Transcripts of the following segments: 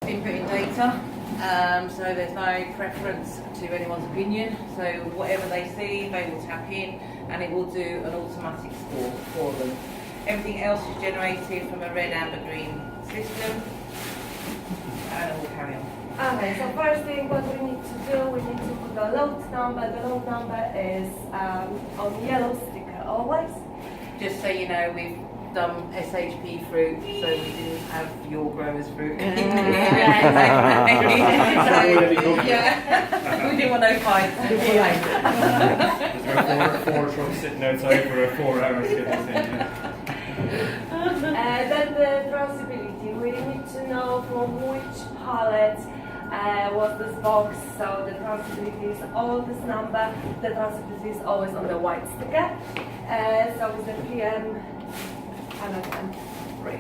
inputting data. So there's no preference to anyone's opinion. So whatever they see, they will tap in and it will do an automatic score for them. Everything else is generated from a red, amber, green system and it will carry on. Okay, so first thing what we need to do, we need to put the load number. The load number is on yellow sticker always. Just so you know, we've done SHP fruit, so we didn't have your growers fruit. So, yeah, we didn't want no fights. There's four trucks sitting outside for a 4 hour schedule. Then the traceability. We need to know from which pallet was this box. So the traceability is all this number. The traceability is always on the white sticker. So it's the PM 103.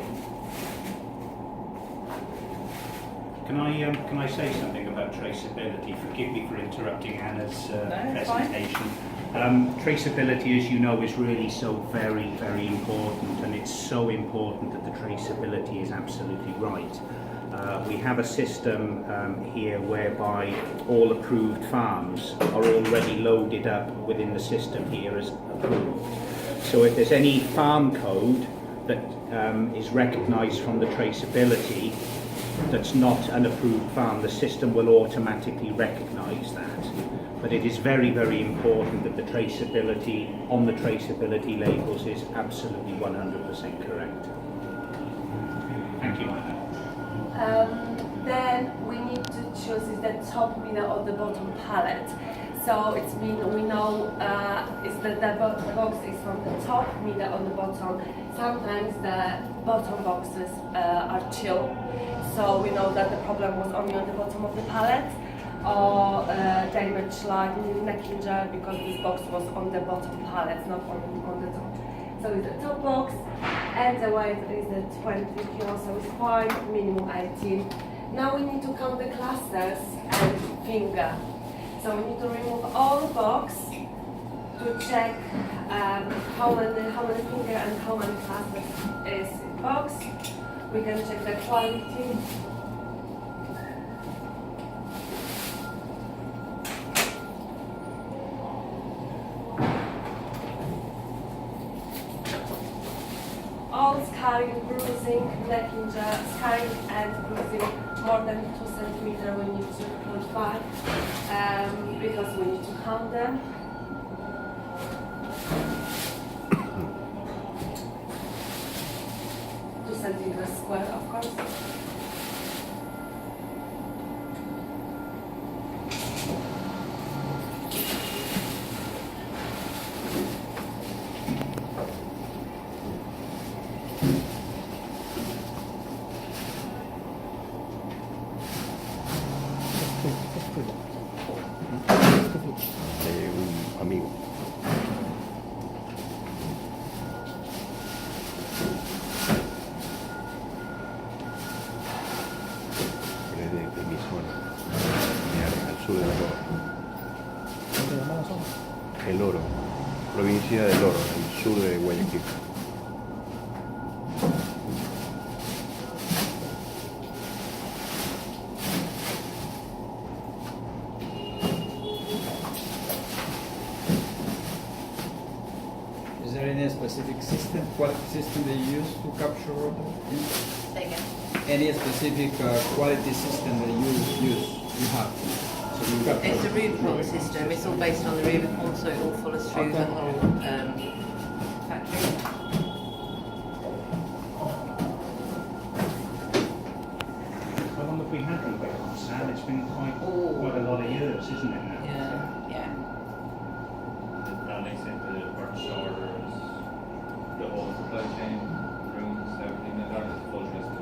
Can I say something about traceability? Forgive me for interrupting Anna's presentation. Traceability, as you know, is really so very, very important, and it's so important that the traceability is absolutely right. We have a system here whereby all approved farms are already loaded up within the system here as approved. So if there's any farm code that is recognised from the traceability that's not an approved farm, the system will automatically recognise that. But it is very, very important that the traceability on the traceability labels is absolutely 100% correct. Thank you, Anna. Then we need to choose is the top, middle, or the bottom pallet. So it's mean we know is that the box is from the top, middle, or the bottom. Sometimes the bottom boxes are chill, so we know that the problem was only on the bottom of the pallet, or damage like necking jar because this box was on the bottom pallet, not on the top. So it's the top box, and the weight is the 20 kilos, so it's fine, minimum 18. Now we need to count the clusters and finger. So we need to remove all the box to check how many finger and how many clusters is in box. We can check the quality. All scarring, bruising, neck injury, scarring and bruising more than 2 centimeters, we need to put 5 because we need to count them. Centimeters square, of course. Un amigo. De mi zona, al sur de la Lora. ¿Cómo se llama la zona? El Oro, provincia del Oro, al sur de Guayaquil. Is there any specific system, quality system they use to capture water? Say again. Any specific quality system that you have? So you capture It's a Revisión system. It's all based on the Revisión, so it all follows through the whole factory. How long have we had Revisión, Sam? It's been quite a lot of years, isn't it now? Yeah. That makes it the purchase orders, the whole supply chain, rooms, everything. That is full trust.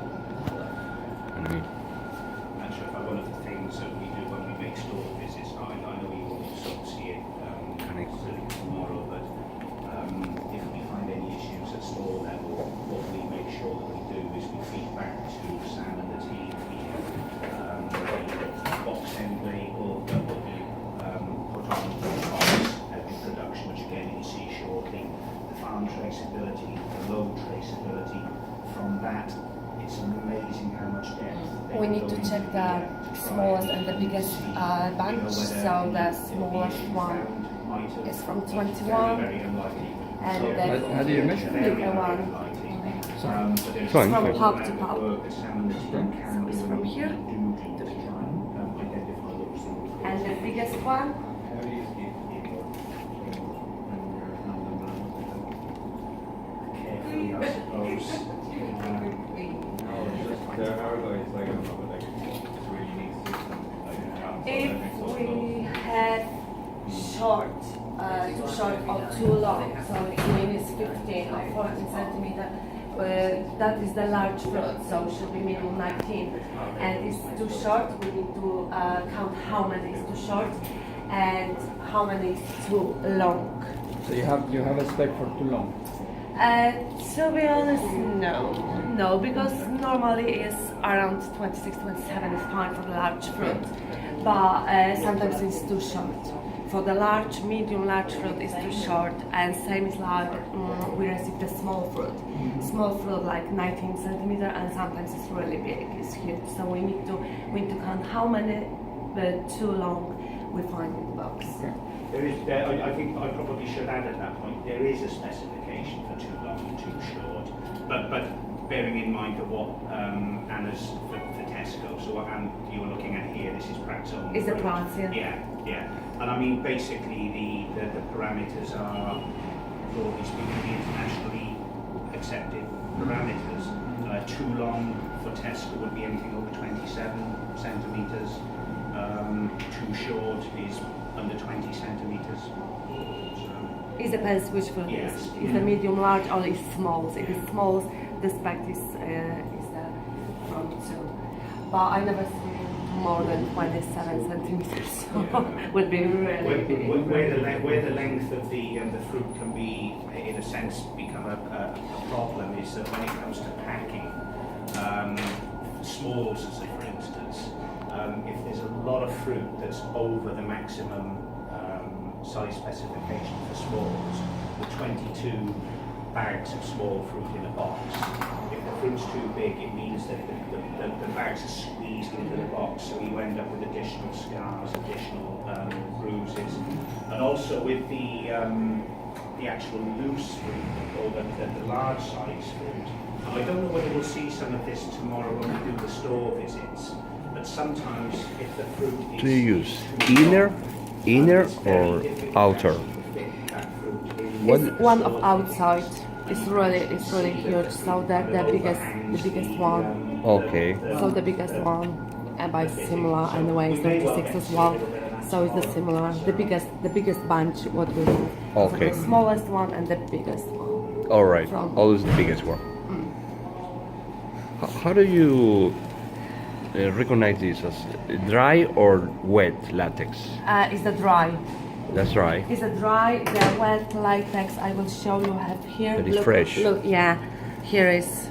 And so one of the things that we do when we make store visits, I know you will sort of see it tomorrow, but if we find any issues at store level, what we make sure that we do is we feed back to Sam and the team here, the box end label that will be put on need to check the smallest and the biggest bunch. So the smallest one is from 21, and the How do you measure? bigger one is Fine, from fine. pop to pop. So it's from here to here. And the biggest one There are guys like, I don't know, but like, it's really unique system. Like, if we have short, too short or too long, so it means 15 or 14 centimeter, that is the large fruit, so should be minimum 19. And it's too short, we need to count how many is too short and how many is too long. So you have a spec for too long. To be honest, no, because normally it's around 26, 27 is fine for the large fruit, but sometimes it's too short. For the large, medium, large fruit is too short, and same is like we receive the small fruit. Small fruit like 19 centimeter, and sometimes it's really big, it's huge. So we need to count how many too long we find in the box. There is, I think I probably should add at that point, there is a specification for too long and too short, but bearing in mind that what Anna's for Tesco, so what you were looking at here, this is Pratts own. Is the Pratts, yeah. Yeah. And I mean, basically the parameters are, broadly speaking, the internationally accepted parameters. Too long for Tesco would be anything over 27 centimetres. Too short is under 20 centimetres. So, It depends which fruit Yes. is. Is the medium, large, or is small? If it's small, the spec is the from 2. But I never see more than 27 centimeters, so would be really big. where the length of the fruit can be, in a sense, become a problem is that when it comes to packing, smalls, say for instance, if there's a lot of fruit that's over the maximum size specification for smalls, the 22 bags of small fruit in a box, if the fruit's too big, it means that the bags are squeezed into the box, so you end up with additional scars, additional bruises, and also with the actual loose fruit, or the large size fruit. I don't know whether we'll see some of this tomorrow when we do the store visits, but sometimes if the fruit is... Do you use inner or outer? What? It's one of outside. It's really huge. So that the biggest one. Okay. So the biggest one, and by similar anyway, is 36 as well. So it's the similar, the biggest bunch what we have. Okay. So the smallest one and the biggest one. All right. From- Always the biggest one. How do you recognize this as dry or wet latex? It's the dry. That's dry. It's a dry. The wet latex I will show you have here. That is fresh. Look, yeah. Here is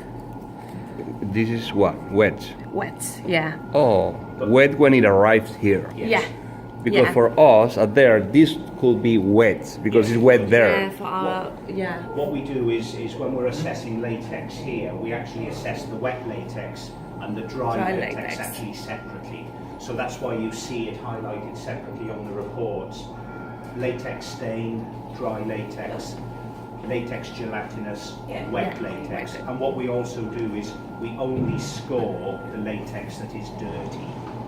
This is what? Wet. wet. Yeah. Oh, wet when it arrives here. Yeah. Because Yeah. for us out there, this could be wet because it's wet Yeah. there. For our, yeah. What we do is when we're assessing latex here, we actually assess the wet latex and the dry latex latex. actually separately. So that's why you see it highlighted separately on the reports. Latex stain, dry latex, latex gelatinous, Yeah. wet Yeah. latex. And what we also do is we only score the latex that is dirty.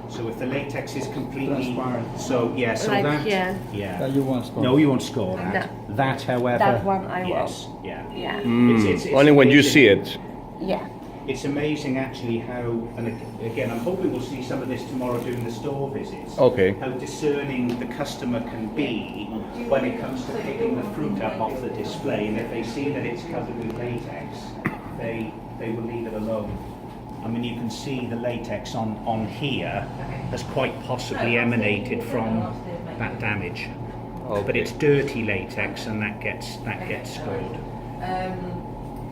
So if the latex is completely... Transparent. So yeah, so Like that... here. Yeah. That you won't score. No, you won't score that. That, however... That one I will. Yes, yeah. Yeah. It's Only when you amazing. see it. Yeah. It's amazing actually how, and again, I'm hoping we'll see some of this tomorrow during the store visits. Okay. How discerning the customer can be when it comes to picking the fruit up off the display, and if they see that it's covered with latex, they will leave it alone. I mean, you can see the latex on here has quite possibly emanated from that damage. But it's dirty latex, and that gets scored.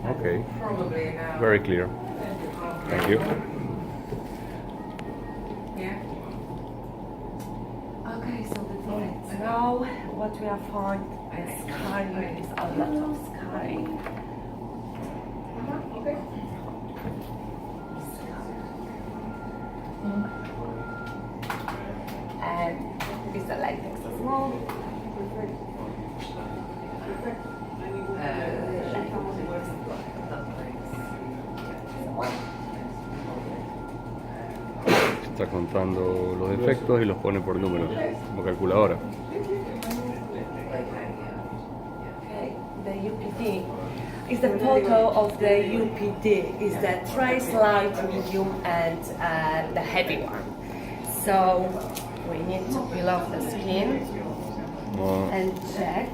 Okay. Probably about. Very clear. Thank you. Yeah. Okay, so the thing is now what we are finding is scarring is a lot of scarring. is the latex as well. Está contando los defectos y los pone por números, como calculadora. Okay, the UPD is the photo of the UPD. Is the trace light, medium, and the heavy one. So we need to peel off the skin and check.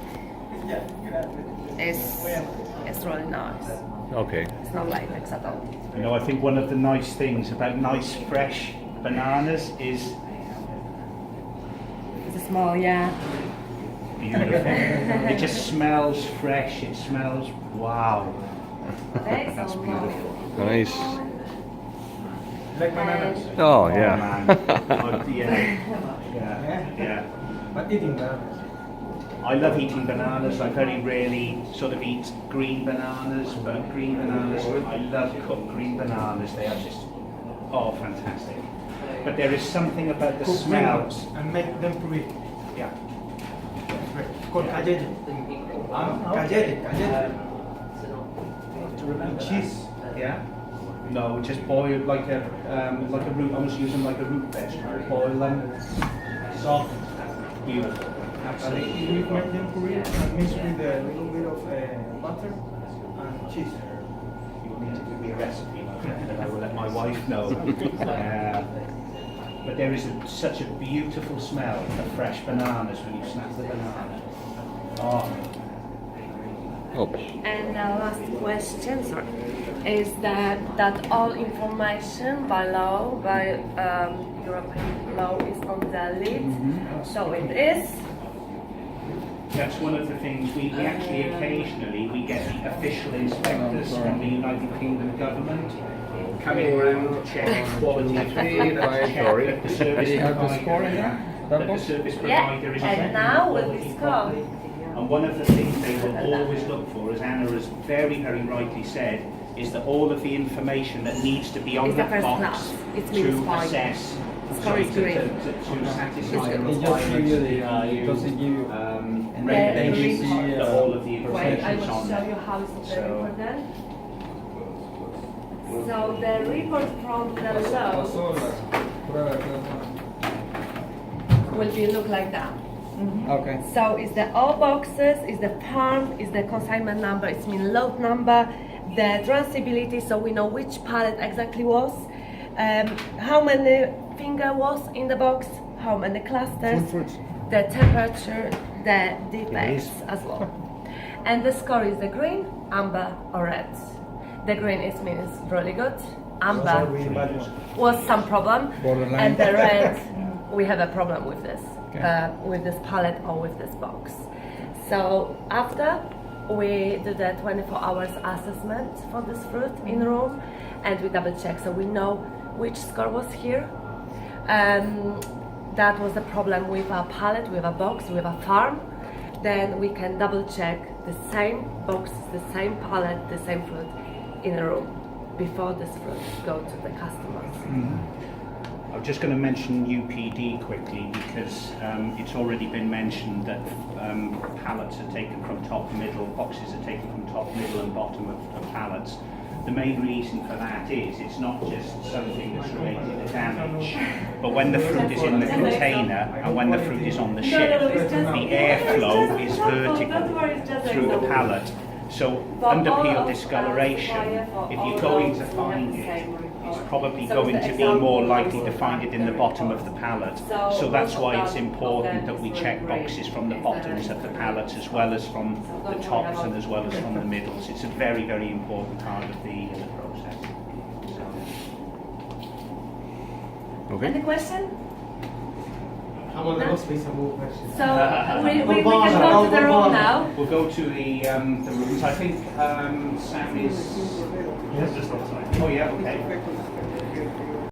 It's really nice. Okay. It's not latex at all. You know, I think one of the nice things about nice fresh bananas is It's small, yeah. beautiful. It just smells fresh. It smells wow. That's beautiful. Nice. Like bananas. Oh, Oh, yeah. man. Oh, yeah. But eating bananas. I love eating bananas. I very rarely sort of eat green bananas, but green bananas, I love cooked green bananas. They are just, oh, fantastic. But there is something about the Cook smells. and make them free. Yeah. It's called calidad. Calidad. Cheese. Yeah. No, just boil like a root. I was using like a root vegetable. Boil them, soft, beautiful. And Absolutely. you make them free and mix with a little bit of butter and cheese. You need to give me a recipe, and I will let my wife know. But there is such a beautiful smell of fresh bananas when you snap the banana. Oh. Oh, And the last question, sorry, is that all information by law, by European law, is on the lid. So it is. That's one of the things we actually occasionally we get the official inspectors from the United Kingdom government coming around, check quality, check that the service Do you have the provider, score in there? that the service Yeah, provider is and checking now the with this quality score. properly. And one of the things they will always look for, as Anna has very, very rightly said, is that all of the information that needs to be on It's the that first box class. It's means to fine. assess, Score is to green. satisfy the It just give you the, requirements, doesn't give you regulations, ABC, that all of the Wait, I information is will on show there. you how it's the So- report then. So the report from the law will be look like that. Okay. So it's the all boxes, is the farm, is the consignment number, it's mean load number, the traceability, so we know which pallet exactly was, how many finger was in the box, how many clusters, Fruits. the temperature, the defects as well. And the score is the green, amber or red. The green is means really good, amber was some problem, Borderline. and the red we have a problem with this. Okay. With this pallet or with this box. So after we do the 24 hours assessment for this fruit in room and we double check so we know which score was here. That was the problem with a pallet, with a box, with a farm. Then we can double check the same box, the same pallet, the same fruit in a room before this fruit go to the customers. I'm just going to mention UPD quickly because it's already been mentioned that pallets are taken from top, middle, boxes are taken from top, middle and bottom of pallets. The main reason for that is it's not just something that's related to damage, but when the fruit is in the container and when the fruit is on the ship, the airflow is vertical through the pallet. So under peel discoloration, if you're going to find it, it's probably going to be more likely to find it in the bottom of the pallet. So that's why it's important that we check boxes from the bottoms of the pallets as well as from the tops and as well as from the middles. It's a very, very important part of the process. okay. Any question? I'm on the most reasonable question. So we can go to the room now. We'll go to the rooms. I think Sam is... Yes, just outside. Oh yeah, okay.